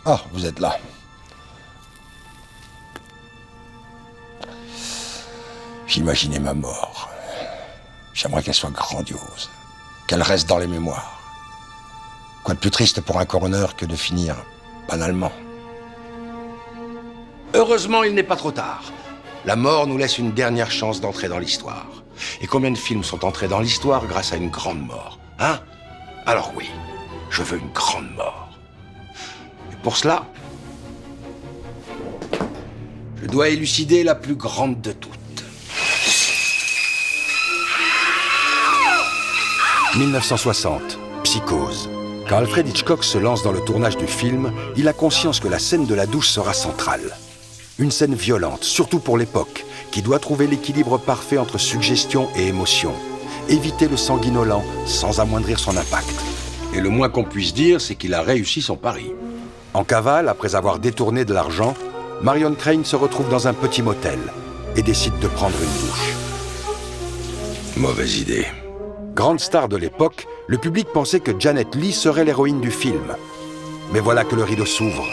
Ah, vous êtes là. J'imaginais ma mort. J'aimerais qu'elle soit grandiose, qu'elle reste dans les mémoires. Quoi de plus triste pour un coroner que de finir banalement. Heureusement, il n'est pas trop tard. La mort nous laisse une dernière chance d'entrer dans l'histoire. Et combien de films sont entrés dans l'histoire grâce à une grande mort, hein? Alors oui, je veux une grande mort. Et pour cela, je dois élucider la plus grande de toutes. 1960, Psychose. Quand Alfred Hitchcock se lance dans le tournage du film, il a conscience que la scène de la douche sera centrale. Une scène violente, surtout pour l'époque, qui doit trouver l'équilibre parfait entre suggestion et émotion. Éviter le sanguinolent sans amoindrir son impact. Et le moins qu'on puisse dire, c'est qu'il a réussi son pari. En cavale, après avoir détourné de l'argent, Marion Crane se retrouve dans un petit motel et décide de prendre une douche. Mauvaise idée. Grande star de l'époque, le public pensait que Janet Leigh serait l'héroïne du film. Mais voilà que le rideau s'ouvre.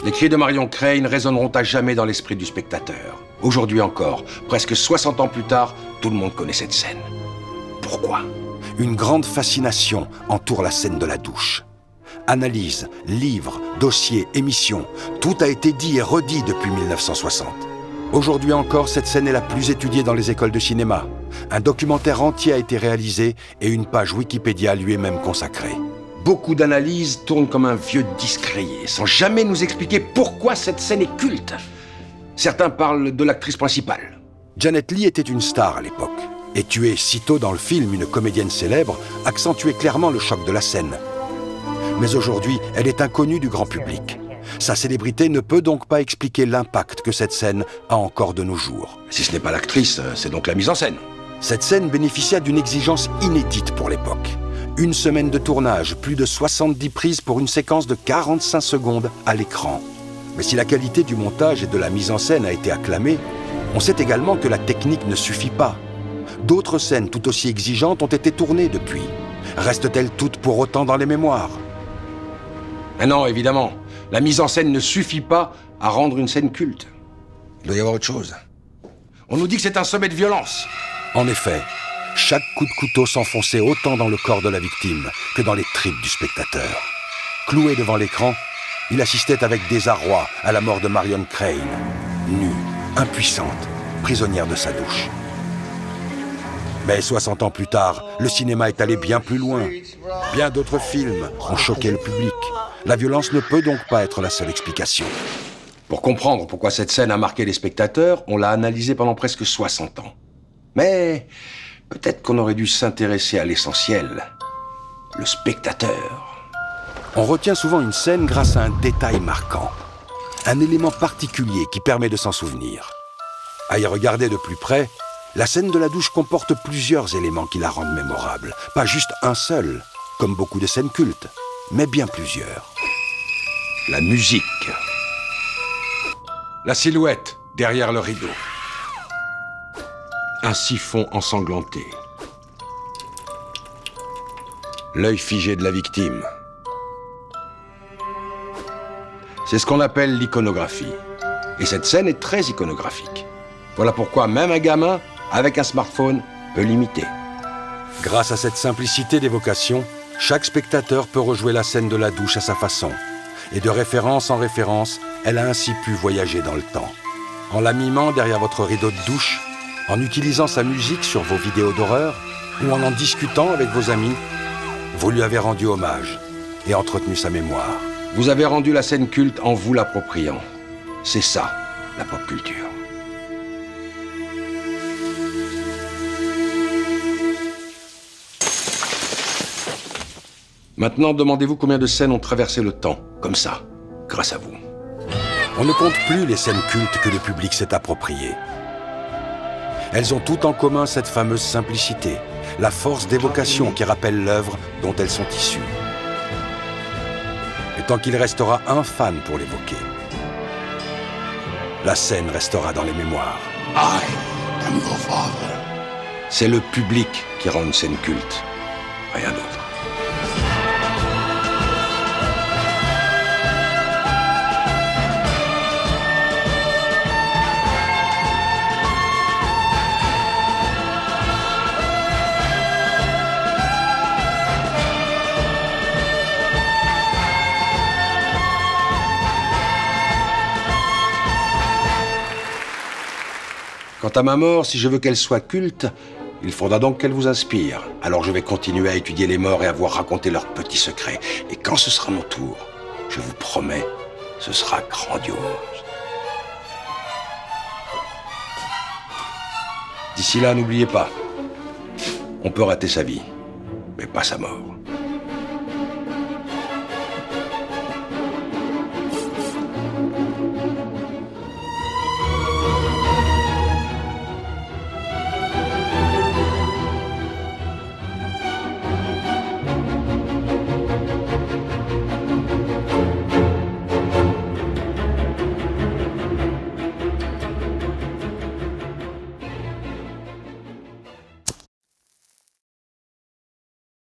Les cris de Marion Crane résonneront à jamais dans l'esprit du spectateur. Aujourd'hui encore, presque 60 ans plus tard, tout le monde connaît cette scène. Pourquoi ? Une grande fascination entoure la scène de la douche. Analyse, livres, dossiers, émissions, tout a été dit et redit depuis 1960. Aujourd'hui encore, cette scène est la plus étudiée dans les écoles de cinéma. Un documentaire entier a été réalisé et une page Wikipédia lui est même consacrée. Beaucoup d'analyses tournent comme un vieux disque rayé, sans jamais nous expliquer pourquoi cette scène est culte. Certains parlent de l'actrice principale. Janet Leigh était une star à l'époque. Et tuer sitôt dans le film une comédienne célèbre accentuait clairement le choc de la scène. Mais aujourd'hui, elle est inconnue du grand public. Sa célébrité ne peut donc pas expliquer l'impact que cette scène a encore de nos jours. Si ce n'est pas l'actrice, c'est donc la mise en scène. Cette scène bénéficia d'une exigence inédite pour l'époque. Une semaine de tournage, plus de 70 prises pour une séquence de 45 secondes à l'écran. Mais si la qualité du montage et de la mise en scène a été acclamée, on sait également que la technique ne suffit pas. D'autres scènes tout aussi exigeantes ont été tournées depuis. Restent-elles toutes pour autant dans les mémoires ? Ah non, évidemment. La mise en scène ne suffit pas à rendre une scène culte. Il doit y avoir autre chose. On nous dit que c'est un sommet de violence. En effet, chaque coup de couteau s'enfonçait autant dans le corps de la victime que dans les tripes du spectateur. Cloué devant l'écran, il assistait avec désarroi à la mort de Marion Crane, nue, impuissante, prisonnière de sa douche. Mais 60 ans plus tard, le cinéma est allé bien plus loin. Bien d'autres films ont choqué le public. La violence ne peut donc pas être la seule explication. Pour comprendre pourquoi cette scène a marqué les spectateurs, on l'a analysée pendant presque 60 ans. Mais peut-être qu'on aurait dû s'intéresser à l'essentiel, le spectateur. On retient souvent une scène grâce à un détail marquant, un élément particulier qui permet de s'en souvenir. À y regarder de plus près, la scène de la douche comporte plusieurs éléments qui la rendent mémorable. Pas juste un seul, comme beaucoup de scènes cultes, mais bien plusieurs. La musique. La silhouette derrière le rideau. Un siphon ensanglanté. L'œil figé de la victime. C'est ce qu'on appelle l'iconographie. Et cette scène est très iconographique. Voilà pourquoi même un gamin, avec un smartphone, peut l'imiter. Grâce à cette simplicité d'évocation, chaque spectateur peut rejouer la scène de la douche à sa façon. Et de référence en référence, elle a ainsi pu voyager dans le temps. En la mimant derrière votre rideau de douche, en utilisant sa musique sur vos vidéos d'horreur, ou en discutant avec vos amis, vous lui avez rendu hommage et entretenu sa mémoire. Vous avez rendu la scène culte en vous l'appropriant. C'est ça, la pop culture. Maintenant, demandez-vous combien de scènes ont traversé le temps, comme ça, grâce à vous. On ne compte plus les scènes cultes que le public s'est appropriées. Elles ont toutes en commun cette fameuse simplicité, la force d'évocation qui rappelle l'œuvre dont elles sont issues. Et tant qu'il restera un fan pour l'évoquer, la scène restera dans les mémoires. I am your father. C'est le public qui rend une scène culte, rien d'autre. Quant à ma mort, si je veux qu'elle soit culte, il faudra donc qu'elle vous inspire. Alors je vais continuer à étudier les morts et à voir raconter leurs petits secrets. Et quand ce sera mon tour, je vous promets, ce sera grandiose. D'ici là, n'oubliez pas, on peut rater sa vie, mais pas sa mort.